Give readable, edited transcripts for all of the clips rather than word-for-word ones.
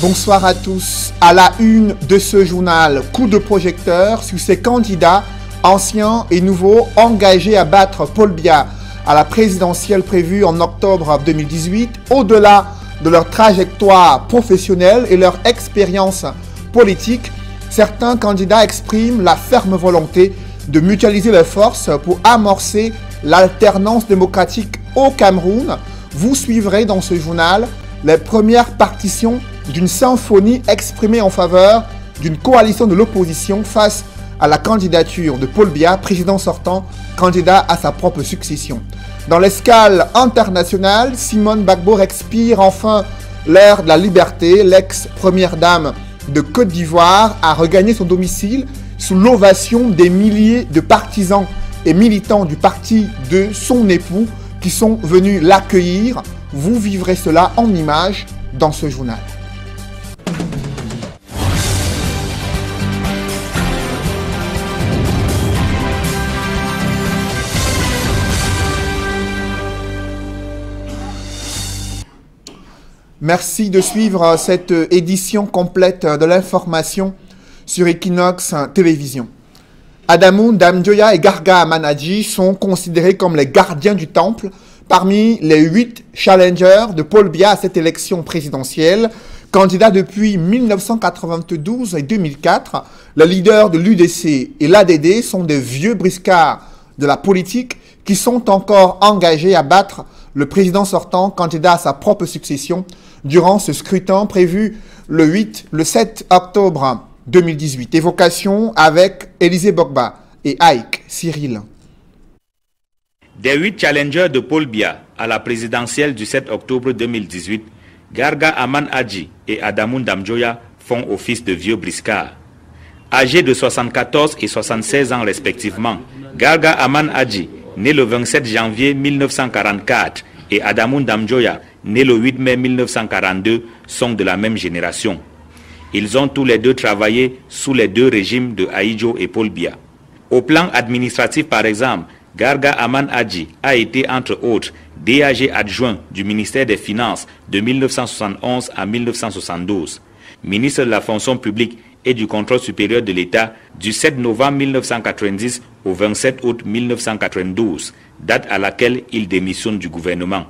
Bonsoir à tous. À la une de ce journal, coup de projecteur sur ces candidats anciens et nouveaux engagés à battre Paul Biya à la présidentielle prévue en octobre 2018. Au-delà de leur trajectoire professionnelle et leur expérience politique, certains candidats expriment la ferme volonté de mutualiser leurs forces pour amorcer l'alternance démocratique au Cameroun. Vous suivrez dans ce journal les premières partitions d'une symphonie exprimée en faveur d'une coalition de l'opposition face à la candidature de Paul Biya, président sortant, candidat à sa propre succession. Dans l'escale internationale, Simone Gbagbo expire enfin l'ère de la liberté. L'ex-première dame de Côte d'Ivoire a regagné son domicile sous l'ovation des milliers de partisans et militants du parti de son époux qui sont venus l'accueillir. Vous vivrez cela en images dans ce journal. Merci de suivre cette édition complète de l'information sur Equinox Télévision. Adamou Ndamdioya et Garga Aman-Adji sont considérés comme les gardiens du temple parmi les 8 challengers de Paul Biya à cette élection présidentielle. Candidat depuis 1992 et 2004, les leaders de l'UDC et l'ADD sont des vieux briscards de la politique qui sont encore engagés à battre le président sortant, candidat à sa propre succession, durant ce scrutin prévu le 7 octobre 2018. Évocation avec Élisée Bogba et Ike Cyril. Des 8 challengers de Paul Biya à la présidentielle du 7 octobre 2018, Garga Aman-Adji et Adamou Ndamdioya font office de vieux briscards. Âgés de 74 et 76 ans respectivement, Garga Aman-Adji, né le 27 janvier 1944, et Adamou Ndamdioya, né le 8 mai 1942, sont de la même génération. Ils ont tous les deux travaillé sous les deux régimes de Ahidjo et Paul Biya. Au plan administratif par exemple, Garga Aman-Adji a été entre autres DAG adjoint du ministère des Finances de 1971 à 1972, ministre de la fonction publique et du contrôle supérieur de l'État du 7 novembre 1990 au 27 août 1992, date à laquelle il démissionne du gouvernement.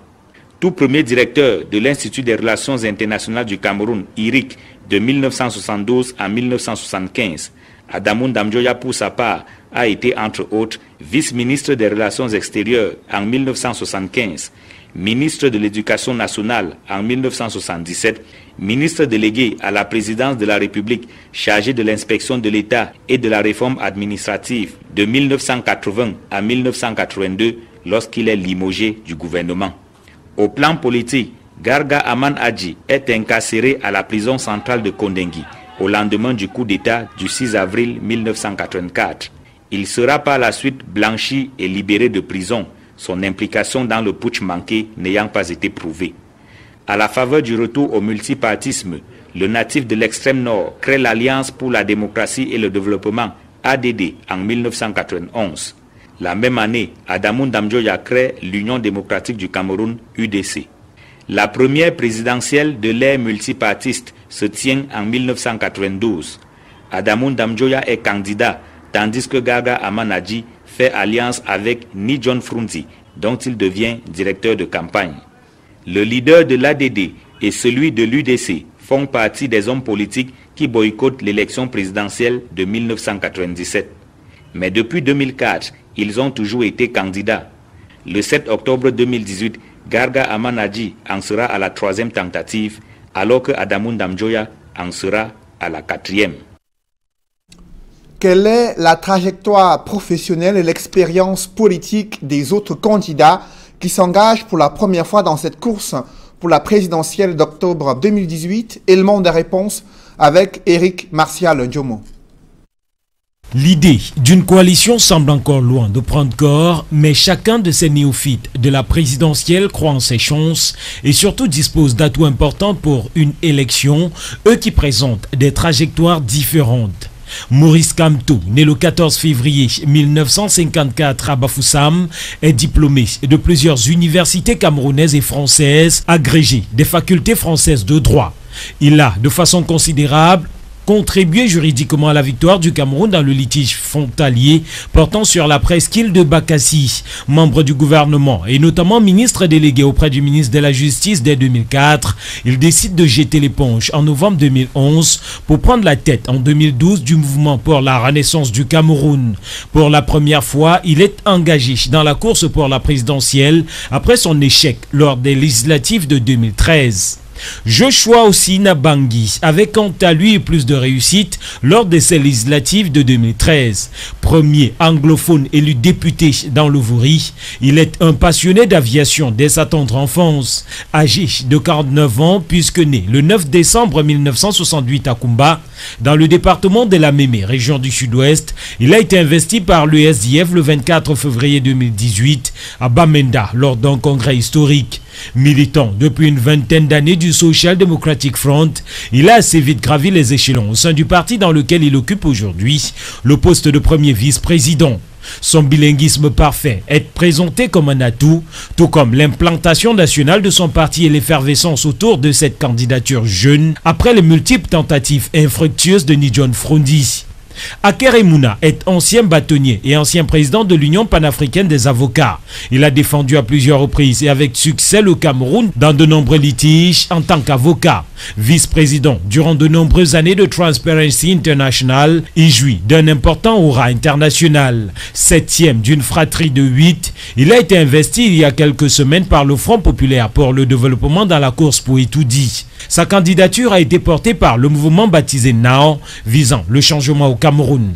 Tout premier directeur de l'Institut des Relations Internationales du Cameroun, IRIC, de 1972 à 1975, Adamou Ndamdioya, pour sa part, a été entre autres vice-ministre des Relations extérieures en 1975, ministre de l'Éducation nationale en 1977, ministre délégué à la présidence de la République chargé de l'inspection de l'État et de la réforme administrative de 1980 à 1982 lorsqu'il est limogé du gouvernement. Au plan politique, Garga Aman-Adji est incarcéré à la prison centrale de Kondengui au lendemain du coup d'État du 6 avril 1984. Il sera par la suite blanchi et libéré de prison, son implication dans le putsch manqué n'ayant pas été prouvée. À la faveur du retour au multipartisme, le natif de l'extrême nord crée l'Alliance pour la démocratie et le développement, ADD, en 1991. La même année, Adamou Ndamdioya crée l'Union démocratique du Cameroun, UDC. La première présidentielle de l'ère multipartiste se tient en 1992. Adamou Ndamdioya est candidat, tandis que Garga Aman-Adji fait alliance avec Ni John Frunzi, dont il devient directeur de campagne. Le leader de l'ADD et celui de l'UDC font partie des hommes politiques qui boycottent l'élection présidentielle de 1997. Mais depuis 2004, ils ont toujours été candidats. Le 7 octobre 2018, Garga Aman-Adji en sera à la 3e tentative, alors que Adamou Ndamdioya en sera à la 4e. Quelle est la trajectoire professionnelle et l'expérience politique des autres candidats qui s'engagent pour la première fois dans cette course pour la présidentielle d'octobre 2018? Élément de réponse avec Éric Martial Ndiomo. L'idée d'une coalition semble encore loin de prendre corps, mais chacun de ces néophytes de la présidentielle croit en ses chances et surtout dispose d'atouts importants pour une élection, eux qui présentent des trajectoires différentes. Maurice Kamto, né le 14 février 1954 à Bafoussam, est diplômé de plusieurs universités camerounaises et françaises, agrégé des facultés françaises de droit. Il a, de façon considérable, contribué juridiquement à la victoire du Cameroun dans le litige frontalier portant sur la presqu'île de Bakassi. Membre du gouvernement et notamment ministre délégué auprès du ministre de la Justice dès 2004, il décide de jeter l'éponge en novembre 2011 pour prendre la tête en 2012 du mouvement pour la renaissance du Cameroun. Pour la première fois, il est engagé dans la course pour la présidentielle après son échec lors des législatives de 2013. Joshua Osina Bangui avait quant à lui plus de réussite lors de ces législatives de 2013. Premier anglophone élu député dans le Vouri, il est un passionné d'aviation dès sa tendre enfance. Âgé de 49 ans puisque né le 9 décembre 1968 à Kumba, dans le département de la Mémé, région du Sud-Ouest, il a été investi par l'USDF le 24 février 2018 à Bamenda lors d'un congrès historique. Militant depuis une vingtaine d'années du Social Democratic Front, il a assez vite gravi les échelons au sein du parti dans lequel il occupe aujourd'hui le poste de premier vice-président. Son bilinguisme parfait est présenté comme un atout, tout comme l'implantation nationale de son parti et l'effervescence autour de cette candidature jeune après les multiples tentatives infructueuses de Nidjon Frondi. Aker Mouna est ancien bâtonnier et ancien président de l'Union panafricaine des avocats. Il a défendu à plusieurs reprises et avec succès le Cameroun dans de nombreux litiges en tant qu'avocat. Vice-président durant de nombreuses années de Transparency International, il jouit d'un important aura international. Septième d'une fratrie de 8, il a été investi il y a quelques semaines par le Front populaire pour le développement dans la course pour Etoudi. Sa candidature a été portée par le mouvement baptisé NAO, visant le changement au Cameroun.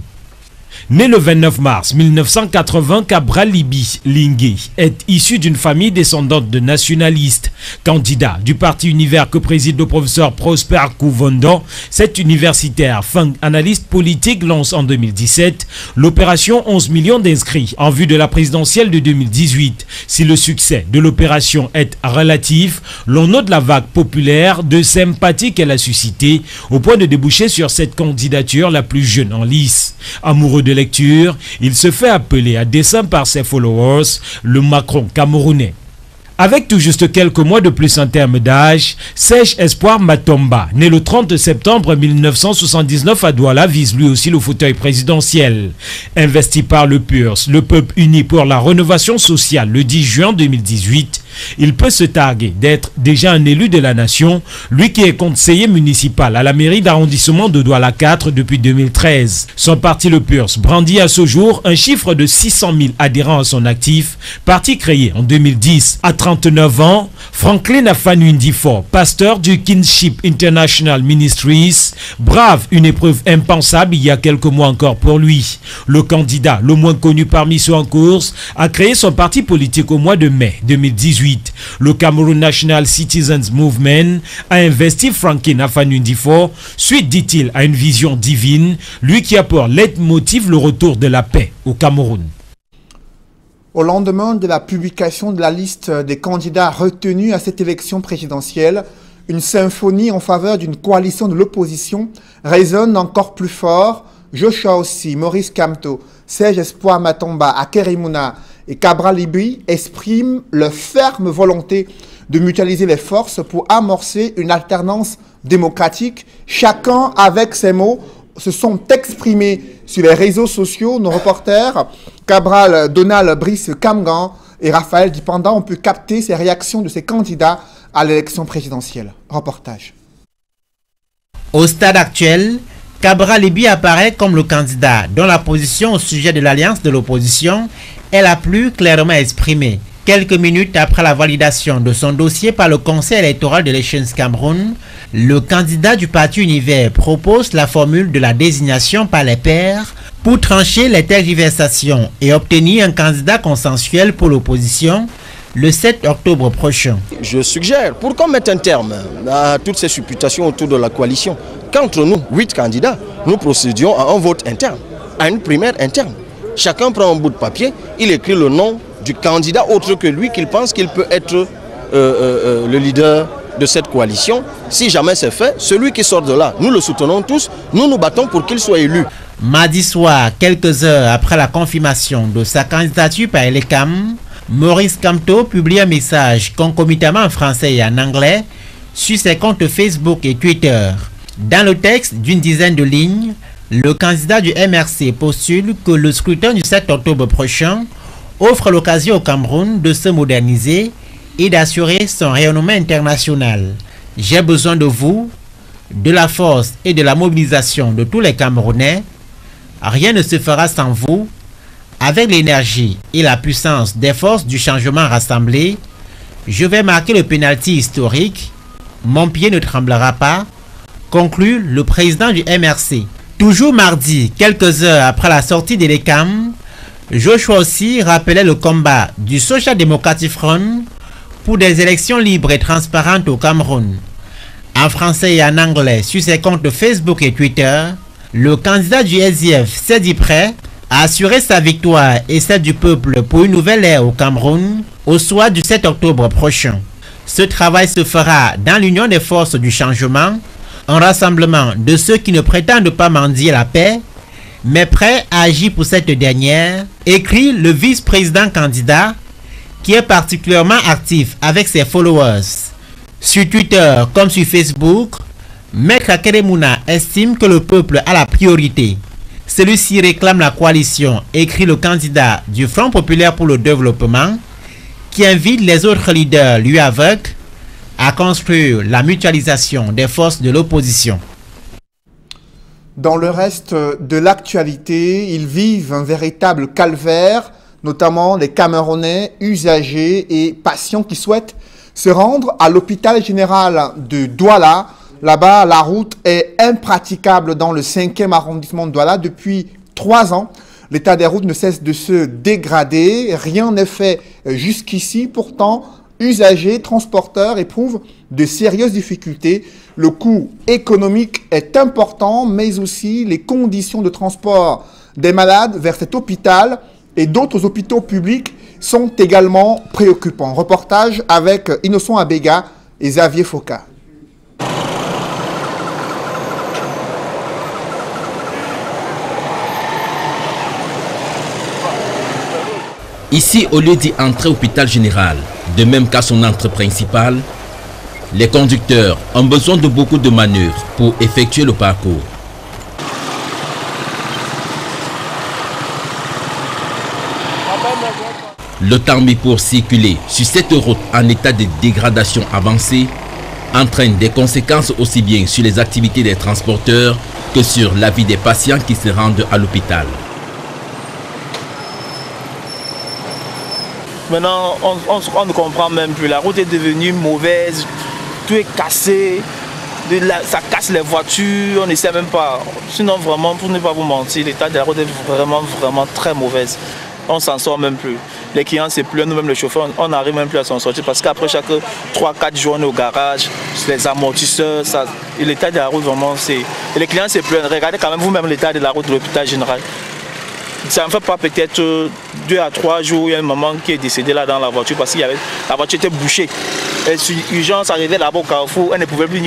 Né le 29 mars 1980, Cabral Libi Lingué est issu d'une famille descendante de nationalistes. Candidat du parti Univers que préside le professeur Prosper Kouvondon, cet universitaire, fin analyste politique, lance en 2017 l'opération 11 millions d'inscrits en vue de la présidentielle de 2018. Si le succès de l'opération est relatif, l'on note la vague populaire de sympathie qu'elle a suscité au point de déboucher sur cette candidature la plus jeune en lice. Amoureux de lecture, il se fait appeler à dessein par ses followers le Macron camerounais. Avec tout juste quelques mois de plus en termes d'âge, Serge Espoir Matomba, né le 30 septembre 1979 à Douala, vise lui aussi le fauteuil présidentiel. Investi par le PURS, le Peuple uni pour la rénovation sociale, le 10 juin 2018, il peut se targuer d'être déjà un élu de la nation, lui qui est conseiller municipal à la mairie d'arrondissement de Douala 4 depuis 2013. Son parti le PURS brandit à ce jour un chiffre de 600 000 adhérents à son actif, parti créé en 2010. À 39 ans, Franklin Afanu Ndifo, pasteur du Kinship International Ministries, brave une épreuve impensable il y a quelques mois encore pour lui. Le candidat le moins connu parmi ceux en course a créé son parti politique au mois de mai 2018. Le Cameroun National Citizens Movement a investi Franklin Afanu Ndifo suite, dit-il, à une vision divine, lui qui a pour leitmotiv le retour de la paix au Cameroun. Au lendemain de la publication de la liste des candidats retenus à cette élection présidentielle, une symphonie en faveur d'une coalition de l'opposition résonne encore plus fort. Joshua Ossi, Maurice Kamto, Serge Espoir Matomba, Aker Mouna et Cabral Libi expriment leur ferme volonté de mutualiser les forces pour amorcer une alternance démocratique. Chacun avec ses mots se sont exprimés sur les réseaux sociaux. Nos reporters Cabral, Donald, Brice, Kamgan et Raphaël Dipanda ont pu capter ces réactions de ces candidats à l'élection présidentielle. Reportage. Au stade actuel, Cabral Libi apparaît comme le candidat dont la position au sujet de l'alliance de l'opposition est la plus clairement exprimée. Quelques minutes après la validation de son dossier par le Conseil électoral de l'Échéance Cameroun, le candidat du parti Univers propose la formule de la désignation par les pairs pour trancher les tergiversations et obtenir un candidat consensuel pour l'opposition le 7 octobre prochain. Je suggère, pour qu'on mette un terme à toutes ces supputations autour de la coalition, qu'entre nous, 8 candidats, nous procédions à un vote interne, à une primaire interne. Chacun prend un bout de papier, il écrit le nom du candidat autre que lui qu'il pense qu'il peut être le leader de cette coalition. Si jamais c'est fait, celui qui sort de là, nous le soutenons tous, nous nous battons pour qu'il soit élu. Mardi soir, quelques heures après la confirmation de sa candidature par l'ECAM, Maurice Kamto publie un message concomitamment en français et en anglais sur ses comptes Facebook et Twitter. Dans le texte d'une dizaine de lignes, le candidat du MRC postule que le scrutin du 7 octobre prochain offre l'occasion au Cameroun de se moderniser et d'assurer son rayonnement international. J'ai besoin de vous, de la force et de la mobilisation de tous les Camerounais. Rien ne se fera sans vous. Avec l'énergie et la puissance des forces du changement rassemblées, je vais marquer le pénalty historique. Mon pied ne tremblera pas, conclut le président du MRC. Toujours mardi, quelques heures après la sortie de l'ECAM, Joshua aussi rappelait le combat du Social Democratic Front pour des élections libres et transparentes au Cameroun. En français et en anglais sur ses comptes Facebook et Twitter, le candidat du SDF s'est dit prêt à assurer sa victoire et celle du peuple pour une nouvelle ère au Cameroun au soir du 7 octobre prochain. Ce travail se fera dans l'union des forces du changement, un rassemblement de ceux qui ne prétendent pas mendier la paix, mais prêts à agir pour cette dernière, écrit le vice-président candidat, qui est particulièrement actif avec ses followers. Sur Twitter comme sur Facebook, Maître Akeremouna estime que le peuple a la priorité. Celui-ci réclame la coalition, écrit le candidat du Front populaire pour le développement, qui invite les autres leaders lui avec à construire la mutualisation des forces de l'opposition. Dans le reste de l'actualité, ils vivent un véritable calvaire, notamment les Camerounais usagers et patients qui souhaitent se rendre à l'hôpital général de Douala. Là-bas, la route est impraticable dans le 5e arrondissement de Douala depuis 3 ans. L'état des routes ne cesse de se dégrader. Rien n'est fait jusqu'ici. Pourtant, usagers, transporteurs éprouvent de sérieuses difficultés. Le coût économique est important, mais aussi les conditions de transport des malades vers cet hôpital et d'autres hôpitaux publics sont également préoccupants. Reportage avec Innocent Abega et Xavier Foka. Ici, au lieu d'y entrer au hôpital général, de même qu'à son entrée principale, les conducteurs ont besoin de beaucoup de manœuvres pour effectuer le parcours. Le temps mis pour circuler sur cette route en état de dégradation avancée entraîne des conséquences aussi bien sur les activités des transporteurs que sur la vie des patients qui se rendent à l'hôpital. Maintenant, on ne comprend même plus. La route est devenue mauvaise, tout est cassé, ça casse les voitures, on ne sait même pas. Sinon, vraiment, pour ne pas vous mentir, l'état de la route est vraiment très mauvaise. On ne s'en sort même plus. Les clients se plaignent, nous-mêmes les chauffeurs, on n'arrive même plus à s'en sortir parce qu'après chaque 3-4 jours, on est au garage, les amortisseurs, l'état de la route, vraiment, c'est... Et les clients se plaignent. Regardez quand même vous-même l'état de la route de l'hôpital général. Ça ne fait pas peut-être 2 à 3 jours, il y a un maman qui est décédé là dans la voiture parce que la voiture était bouchée. Et sur urgence, arrivait là-bas au carrefour, elle ne pouvait plus,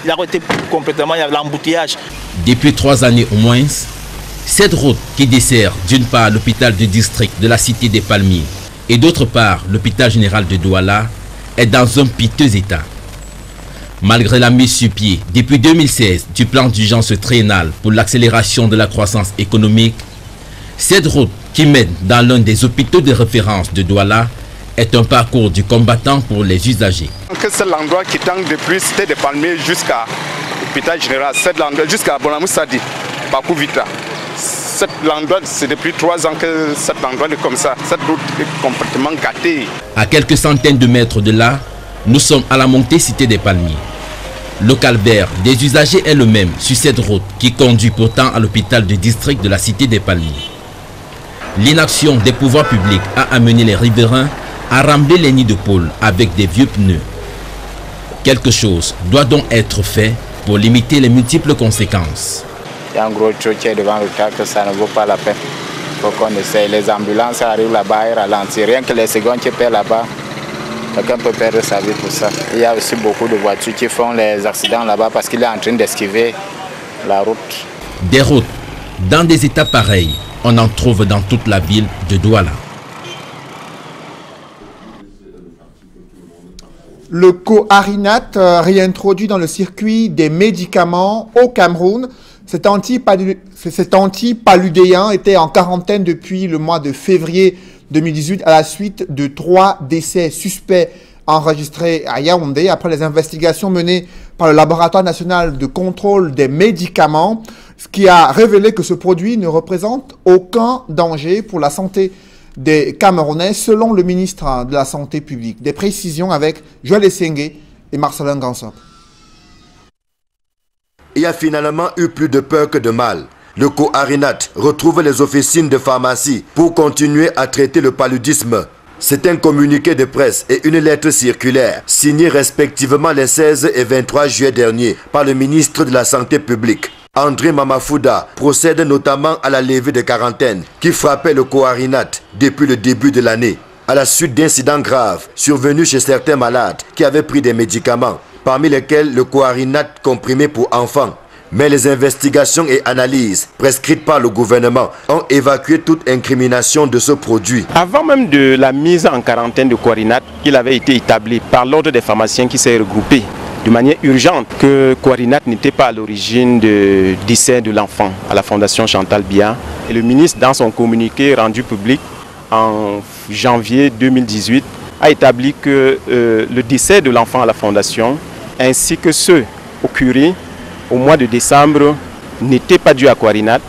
la route était complètement, il y avait l'embouteillage. Depuis 3 années au moins, cette route qui dessert d'une part l'hôpital de district de la cité des Palmiers et d'autre part l'hôpital général de Douala est dans un piteux état. Malgré la mise sur pied depuis 2016 du plan d'urgence triennal pour l'accélération de la croissance économique, cette route qui mène dans l'un des hôpitaux de référence de Douala est un parcours du combattant pour les usagers. C'est l'endroit qui tend depuis Cité des Palmiers jusqu'à l'hôpital général, jusqu'à Bonamoussadi, Bakou Vita. Cet endroit, c'est depuis 3 ans que cet endroit est comme ça. Cette route est complètement gâtée. À quelques centaines de mètres de là, nous sommes à la montée Cité des Palmiers. Le calvaire des usagers est le même sur cette route qui conduit pourtant à l'hôpital de district de la Cité des Palmiers. L'inaction des pouvoirs publics a amené les riverains à rambler les nids de poules avec des vieux pneus. Quelque chose doit donc être fait pour limiter les multiples conséquences. Il y a un gros choquet devant le tas que ça ne vaut pas la peine. Il faut qu'on essaye. Les ambulances arrivent là-bas et ralentissent. Rien que les secondes qui perdent là-bas, quelqu'un peut perdre sa vie pour ça. Il y a aussi beaucoup de voitures qui font les accidents là-bas parce qu'il est en train d'esquiver la route. Des routes dans des états pareils, on en trouve dans toute la ville de Douala. Le coarinate réintroduit dans le circuit des médicaments au Cameroun. Cet antipaludéen était en quarantaine depuis le mois de février 2018 à la suite de 3 décès suspects enregistrés à Yaoundé après les investigations menées par le laboratoire national de contrôle des médicaments, ce qui a révélé que ce produit ne représente aucun danger pour la santé des Camerounais, selon le ministre de la Santé publique. Des précisions avec Joël Essengue et Marcelin Gansop. Il y a finalement eu plus de peur que de mal. Le coarinate retrouve les officines de pharmacie pour continuer à traiter le paludisme. C'est un communiqué de presse et une lettre circulaire signée respectivement les 16 et 23 juillet dernier par le ministre de la Santé publique. André Mamafouda procède notamment à la levée de quarantaine qui frappait le coarinate depuis le début de l'année, à la suite d'incidents graves survenus chez certains malades qui avaient pris des médicaments, parmi lesquels le coarinate comprimé pour enfants. Mais les investigations et analyses prescrites par le gouvernement ont évacué toute incrimination de ce produit. Avant même de la mise en quarantaine de coarinate, il avait été établi par l'ordre des pharmaciens qui s'est regroupé de manière urgente que coarinate n'était pas à l'origine du décès de l'enfant à la Fondation Chantal Biya. Et le ministre, dans son communiqué rendu public en janvier 2018, a établi que le décès de l'enfant à la Fondation ainsi que ceux occurrus au mois de décembre n'étaient pas dus à coarinate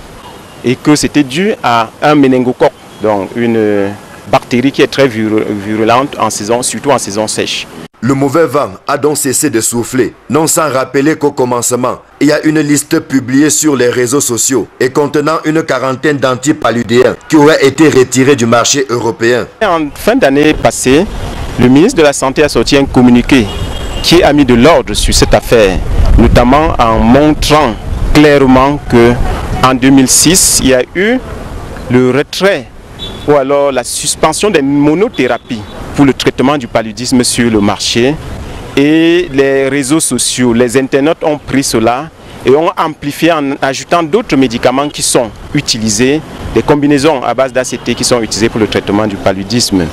et que c'était dû à un méningocoque, donc une bactérie qui est très virulente en saison, surtout en saison sèche. Le mauvais vent a donc cessé de souffler, non sans rappeler qu'au commencement, il y a une liste publiée sur les réseaux sociaux et contenant une quarantaine d'antipaludéens qui auraient été retirés du marché européen. En fin d'année passée, le ministre de la Santé a sorti un communiqué qui a mis de l'ordre sur cette affaire, notamment en montrant clairement qu'en 2006, il y a eu le retrait ou alors la suspension des monothérapies pour le traitement du paludisme sur le marché. Et les réseaux sociaux, les internautes ont pris cela et ont amplifié en ajoutant d'autres médicaments qui sont utilisés, des combinaisons à base d'ACT qui sont utilisées pour le traitement du paludisme.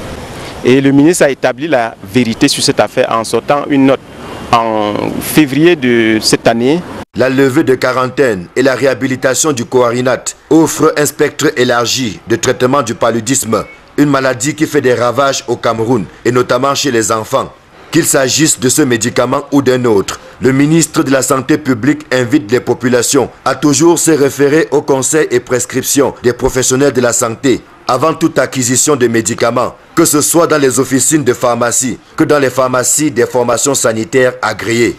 Et le ministre a établi la vérité sur cette affaire en sortant une note en février de cette année. La levée de quarantaine et la réhabilitation du coarinate offrent un spectre élargi de traitement du paludisme, une maladie qui fait des ravages au Cameroun et notamment chez les enfants. Qu'il s'agisse de ce médicament ou d'un autre, le ministre de la Santé publique invite les populations à toujours se référer aux conseils et prescriptions des professionnels de la santé avant toute acquisition de médicaments, que ce soit dans les officines de pharmacie que dans les pharmacies des formations sanitaires agréées.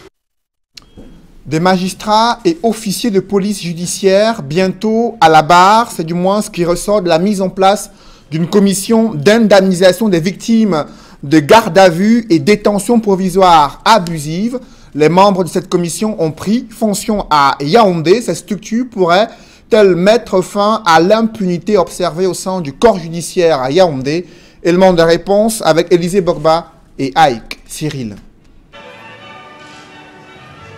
Des magistrats et officiers de police judiciaire bientôt à la barre, c'est du moins ce qui ressort de la mise en place d'une commission d'indemnisation des victimes de garde à vue et détention provisoire abusive. Les membres de cette commission ont pris fonction à Yaoundé. Cette structure pourrait-elle mettre fin à l'impunité observée au sein du corps judiciaire à Yaoundé? Élément de réponse avec Élisée Bogba et Aïk Cyril.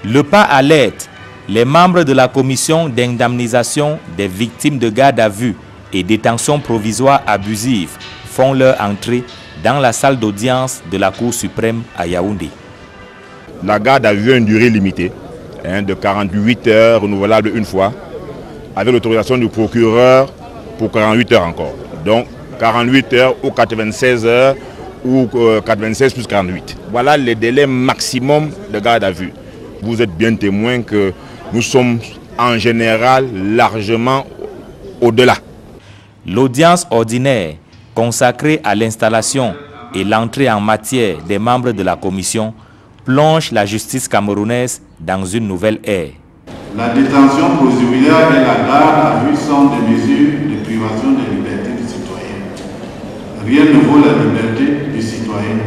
Le pas à l'aide. Les membres de la commission d'indemnisation des victimes de garde à vue et détention provisoire abusive font leur entrée dans la salle d'audience de la Cour suprême à Yaoundé. La garde à vue a une durée limitée, de 48 heures, renouvelable une fois, avec l'autorisation du procureur pour 48 heures encore. Donc 48 heures ou 96 heures ou 96 plus 48. Voilà les délais maximum de garde à vue. Vous êtes bien témoin que nous sommes en général largement au-delà. L'audience ordinaire consacrée à l'installation et l'entrée en matière des membres de la commission plonge la justice camerounaise dans une nouvelle ère. La détention provisoire et la garde à vue sont des mesures de privation de liberté du citoyen. Rien ne vaut la liberté du citoyen.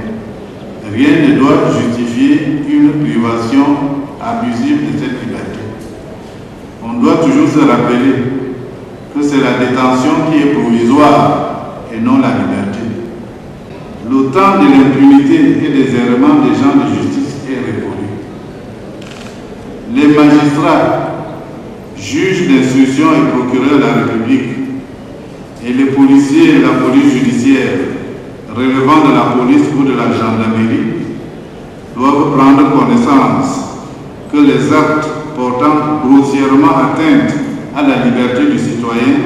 Rien ne doit justifier une privation abusive de cette liberté. On doit toujours se rappeler que c'est la détention qui est provisoire et non la liberté. Le temps de l'impunité et des errements des gens de justice est révolu. Les magistrats, juges d'instruction et procureurs de la République et les policiers et la police judiciaire relevant de la police ou de la gendarmerie doivent prendre connaissance que les actes portant grossièrement atteinte à la liberté du citoyen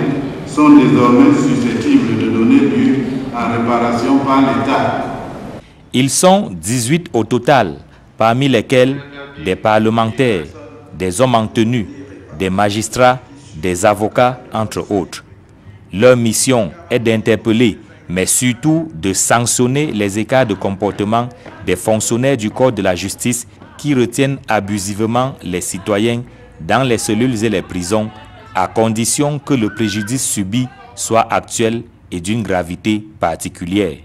sont désormais susceptibles de donner lieu à réparation par l'État. Ils sont 18 au total, parmi lesquels des parlementaires, des hommes en tenue, des magistrats, des avocats, entre autres. Leur mission est d'interpeller, mais surtout de sanctionner les écarts de comportement des fonctionnaires du corps de la justice qui retiennent abusivement les citoyens dans les cellules et les prisons, à condition que le préjudice subi soit actuel et d'une gravité particulière.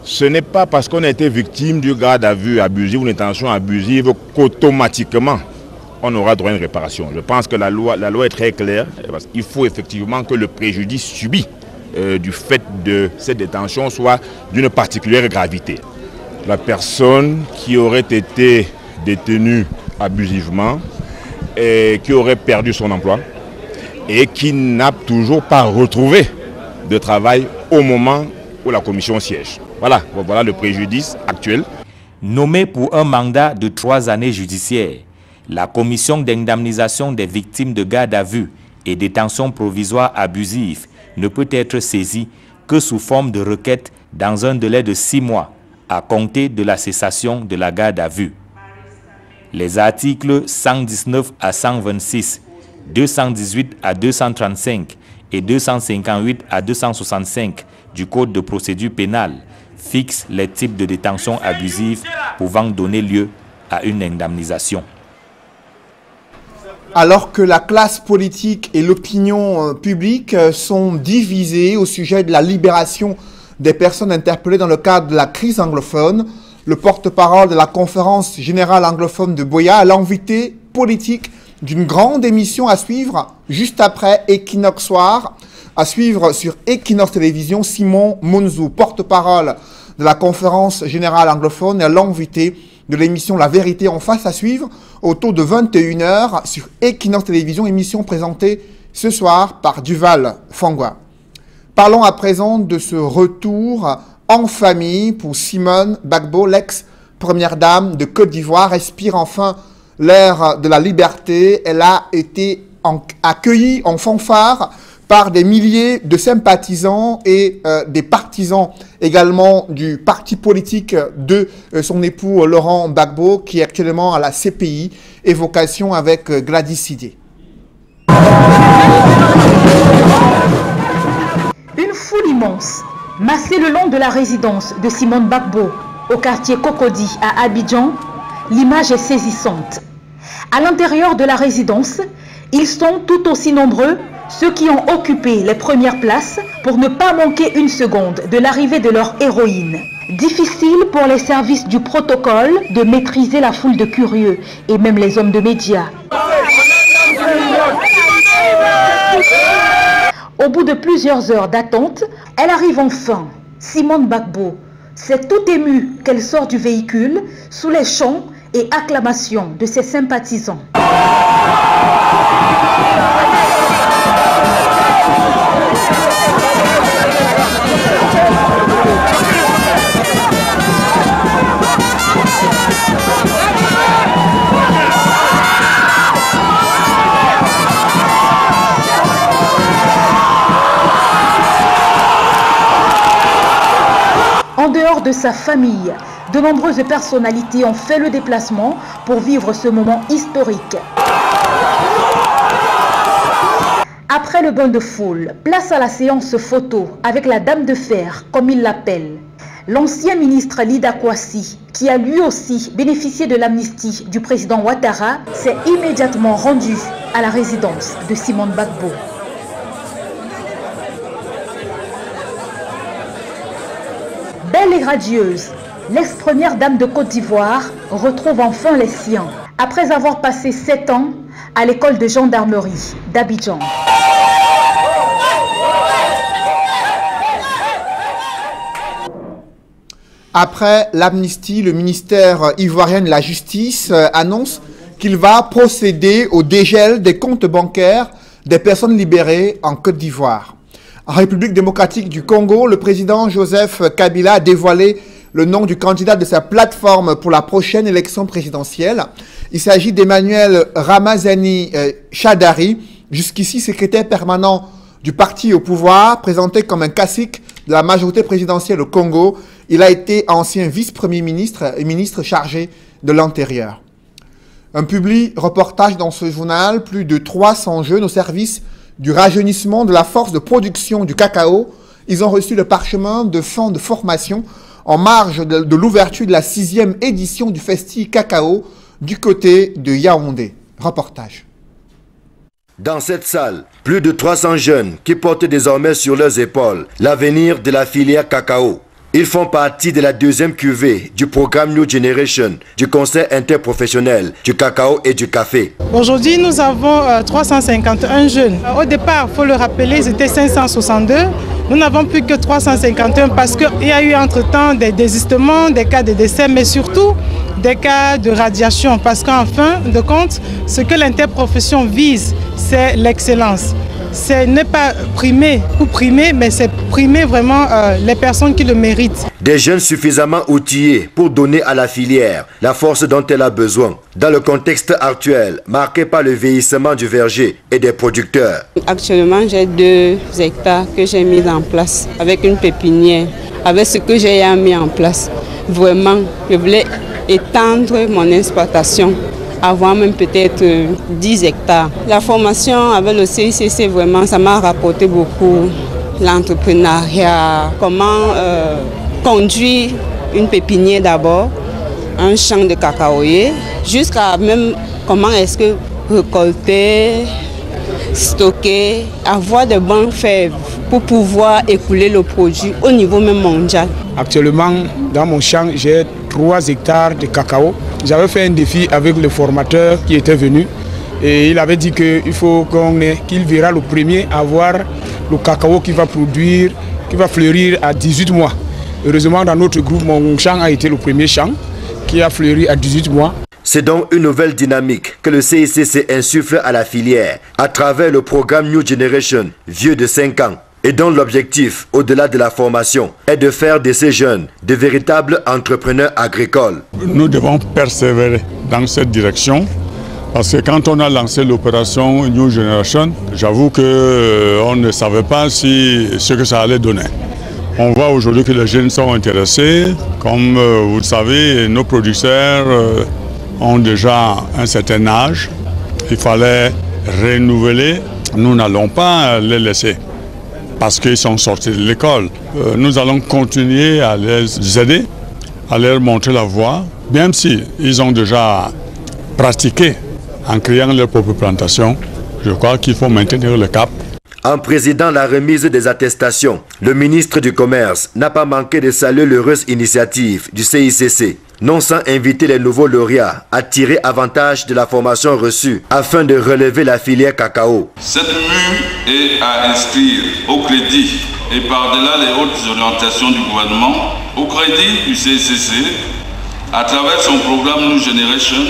Ce n'est pas parce qu'on a été victime du garde à vue abusif ou d'une intention abusive qu'automatiquement on aura droit à une réparation. Je pense que la loi est très claire. Il faut effectivement que le préjudice subi du fait de cette détention soit d'une particulière gravité. La personne qui aurait été détenue abusivement et qui aurait perdu son emploi et qui n'a toujours pas retrouvé de travail au moment où la commission siège. Voilà le préjudice actuel. Nommée pour un mandat de 3 années judiciaires, la commission d'indemnisation des victimes de garde à vue et détention provisoire abusive ne peut être saisie que sous forme de requête dans un délai de 6 mois à compter de la cessation de la garde à vue. Les articles 119 à 126, 218 à 235 et 258 à 265 du Code de procédure pénale fixent les types de détention abusive pouvant donner lieu à une indemnisation. Alors que la classe politique et l'opinion publique sont divisées au sujet de la libération des personnes interpellées dans le cadre de la crise anglophone, le porte-parole de la conférence générale anglophone de Buea a l'invité politique d'une grande émission à suivre juste après Equinox Soir, à suivre sur Equinox Télévision. Simon Monzou, porte-parole de la conférence générale anglophone, est l'invité de l'émission La Vérité en face à suivre autour de 21h sur Equinox Télévision, émission présentée ce soir par Duval Fangwa. Parlons à présent de ce retour en famille pour Simone Gbagbo, l'ex-première dame de Côte d'Ivoire, respire enfin l'air de la liberté. Elle a été accueillie en fanfare par des milliers de sympathisants et des partisans également du parti politique de son époux Laurent Gbagbo, qui est actuellement à la CPI, évocation avec Gladys Sidé. Une foule immense, massée le long de la résidence de Simone Gbagbo, au quartier Cocody à Abidjan, l'image est saisissante. À l'intérieur de la résidence, ils sont tout aussi nombreux, ceux qui ont occupé les premières places pour ne pas manquer une seconde de l'arrivée de leur héroïne. Difficile pour les services du protocole de maîtriser la foule de curieux et même les hommes de médias. Au bout de plusieurs heures d'attente, elle arrive enfin. Simone Gbagbo, c'est tout émue qu'elle sort du véhicule sous les chants et acclamations de ses sympathisants. En dehors de sa famille, de nombreuses personnalités ont fait le déplacement pour vivre ce moment historique. Après le bain de foule, place à la séance photo avec la Dame de Fer, comme il l'appelle. L'ancien ministre Lida Kwasi, qui a lui aussi bénéficié de l'amnistie du président Ouattara, s'est immédiatement rendu à la résidence de Simone Gbagbo. Belle et radieuse, l'ex-première dame de Côte d'Ivoire retrouve enfin les siens, après avoir passé 7 ans à l'école de gendarmerie d'Abidjan. Après l'amnistie, le ministère ivoirien de la Justice annonce qu'il va procéder au dégel des comptes bancaires des personnes libérées en Côte d'Ivoire. En République démocratique du Congo, le président Joseph Kabila a dévoilé le nom du candidat de sa plateforme pour la prochaine élection présidentielle. Il s'agit d'Emmanuel Ramazani Chadari, jusqu'ici secrétaire permanent du parti au pouvoir, présenté comme un cacique de la majorité présidentielle au Congo. Il a été ancien vice-premier ministre et ministre chargé de l'Intérieur. Un public reportage dans ce journal, plus de 300 jeunes au service du rajeunissement de la force de production du cacao. Ils ont reçu le parchemin de fonds de formation en marge de l'ouverture de la 6e édition du Festi Cacao du côté de Yaoundé. Reportage. Dans cette salle, plus de 300 jeunes qui portent désormais sur leurs épaules l'avenir de la filière cacao. Ils font partie de la 2e cuvée du programme New Generation du Conseil interprofessionnel du cacao et du café. Aujourd'hui, nous avons 351 jeunes. Au départ, il faut le rappeler, ils étaient 562. Nous n'avons plus que 351 parce qu'il y a eu entre-temps des désistements, des cas de décès, mais surtout des cas de radiation. Parce qu'en fin de compte, ce que l'interprofession vise, c'est l'excellence. Ce n'est pas primer ou primer, mais c'est primer vraiment les personnes qui le méritent. Des jeunes suffisamment outillés pour donner à la filière la force dont elle a besoin, dans le contexte actuel marqué par le vieillissement du verger et des producteurs. Actuellement, j'ai 2 hectares que j'ai mis en place avec une pépinière. Avec ce que j'ai mis en place, vraiment, je voulais étendre mon exploitation, avoir même peut-être 10 hectares. La formation avec le CICC, vraiment, ça m'a rapporté beaucoup. L'entrepreneuriat, comment conduire une pépinière d'abord, un champ de cacaoyer, jusqu'à même comment est-ce que récolter, stocker, avoir de bonnes fèves pour pouvoir écouler le produit au niveau même mondial. Actuellement, dans mon champ, j'ai 3 hectares de cacao. J'avais fait un défi avec le formateur qui était venu et il avait dit qu'il faut qu'il verra le premier avoir le cacao qui va produire, qui va fleurir à 18 mois. Heureusement, dans notre groupe, mon champ a été le premier champ qui a fleuri à 18 mois. C'est donc une nouvelle dynamique que le CICC insuffle à la filière à travers le programme New Generation, vieux de 5 ans, et dont l'objectif, au-delà de la formation, est de faire de ces jeunes de véritables entrepreneurs agricoles. Nous devons persévérer dans cette direction parce que quand on a lancé l'opération New Generation, j'avoue qu'on ne savait pas ce que ça allait donner. On voit aujourd'hui que les jeunes sont intéressés. Comme vous le savez, nos producteurs ont déjà un certain âge. Il fallait renouveler. Nous n'allons pas les laisser parce qu'ils sont sortis de l'école. Nous allons continuer à les aider, à leur montrer la voie, même si ils ont déjà pratiqué en créant leur propre plantation. Je crois qu'il faut maintenir le cap. En présidant la remise des attestations, le ministre du Commerce n'a pas manqué de saluer l'heureuse initiative du CICC, non sans inviter les nouveaux lauréats à tirer avantage de la formation reçue afin de relever la filière cacao. Cette mue est à inscrire au crédit et par-delà les hautes orientations du gouvernement, au crédit du CICC à travers son programme New Generation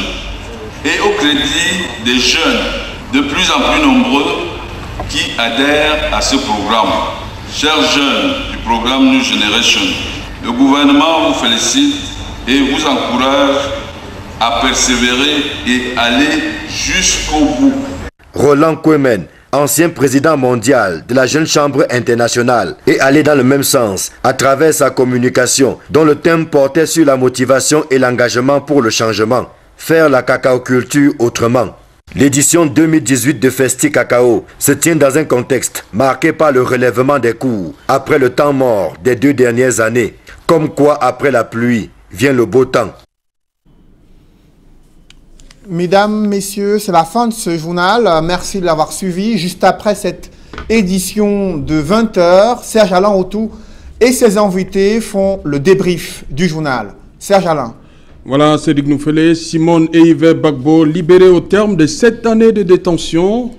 et au crédit des jeunes de plus en plus nombreux qui adhèrent à ce programme. Chers jeunes du programme New Generation, le gouvernement vous félicite et vous encourage à persévérer et aller jusqu'au bout. Roland Kouemen, ancien président mondial de la Jeune Chambre internationale, est allé dans le même sens à travers sa communication dont le thème portait sur la motivation et l'engagement pour le changement. Faire la cacaoculture autrement. L'édition 2018 de Festi Cacao se tient dans un contexte marqué par le relèvement des cours après le temps mort des 2 dernières années. Comme quoi, après la pluie, vient le beau temps. Mesdames, messieurs, c'est la fin de ce journal. Merci de l'avoir suivi. Juste après cette édition de 20 h, Serge Alain Autou et ses invités font le débrief du journal. Serge Alain. Voilà, Cédric Noufele, Simone et Yves Bagbo libérés au terme de 7 années de détention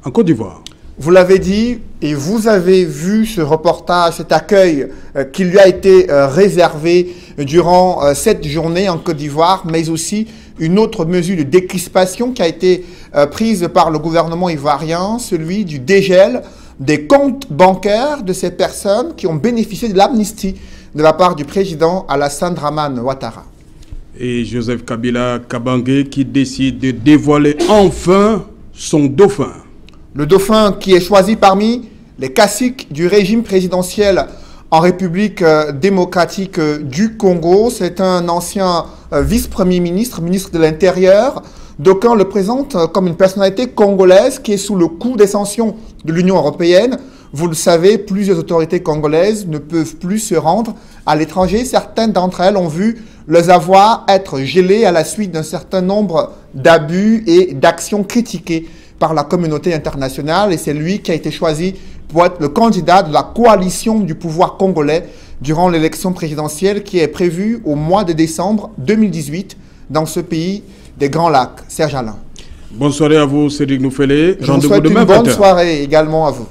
en Côte d'Ivoire. Vous l'avez dit et vous avez vu ce reportage, cet accueil qui lui a été réservé durant cette journée en Côte d'Ivoire, mais aussi une autre mesure de décrispation qui a été prise par le gouvernement ivoirien, celui du dégel des comptes bancaires de ces personnes qui ont bénéficié de l'amnistie de la part du président Alassane Dramane Ouattara. Et Joseph Kabila Kabange qui décide de dévoiler enfin son dauphin. Le dauphin qui est choisi parmi les caciques du régime présidentiel en République démocratique du Congo. C'est un ancien vice-premier ministre, ministre de l'Intérieur. D'aucuns le présentent comme une personnalité congolaise qui est sous le coup des sanctions de l'Union européenne. Vous le savez, plusieurs autorités congolaises ne peuvent plus se rendre à l'étranger. Certaines d'entre elles ont vu leurs avoirs être gelés à la suite d'un certain nombre d'abus et d'actions critiquées par la communauté internationale. Et c'est lui qui a été choisi pour être le candidat de la coalition du pouvoir congolais durant l'élection présidentielle qui est prévue au mois de décembre 2018 dans ce pays des Grands Lacs. Serge Alain. Bonne soirée à vous, Cédric Noufélé. Je vous souhaite une bonne soirée également à vous.